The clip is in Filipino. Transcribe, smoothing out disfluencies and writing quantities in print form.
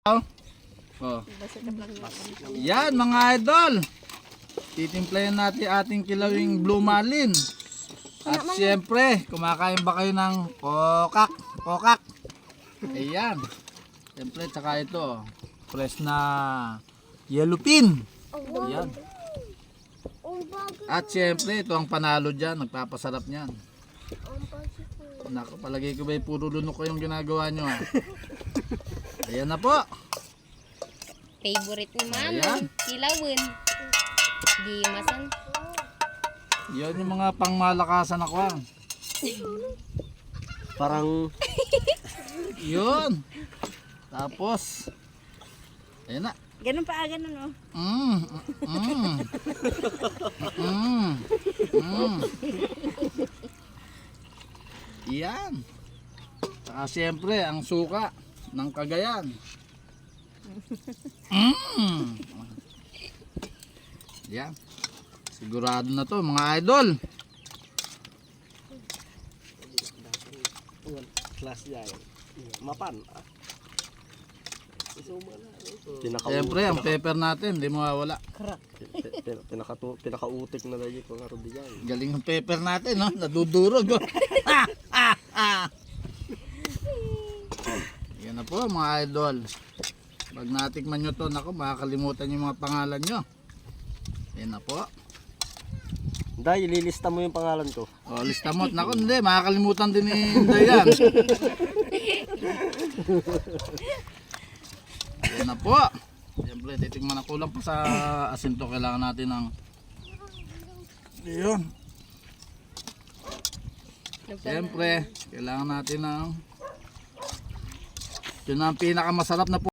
Oh. Yan mga idol. Titimplayan natin ating kilawing Blue Marlin. At siyempre, kumakain ba kayo ng pokak? Pokak. Ayan. Siyempre, tsaka ito. Fresh na yellowfin. Ayan. At siyempre, ito ang panalo dyan. Nagpapasarap niyan. Naku, palagay ko ba puro lunok ko yung ginagawa nyo ha. Ayan na po. Favorite ni Mami. Ayan. Kilawin. Gimasan. Yan yung mga pangmalakasan ako ha. Parang Yun. Tapos, ayan na. Ganun pa, ganun oh. Yan. Saka siyempre, ang suka ng Cagayan. Yan. Sigurado na to mga idol. class yan. Mapan. Siyempre, ang pepper natin, hindi mawawala. Pinakautik na lagi ko nga rin yan. Galing ang pepper natin, no? Nadudurog. Oh. Yan na po mga idol. Pag natikman nyo to, naku, makakalimutan yung mga pangalan nyo. Yan na po. Day, ililista mo yung pangalan ko. O, lista mo. Naku, hindi, makakalimutan din ni Inday yan. Yan na po. Siyempre, titikman na kulang pa sa asin to. Kailangan natin ng yun. Siyempre, kailangan natin ng yun ang pinakamasarap na po.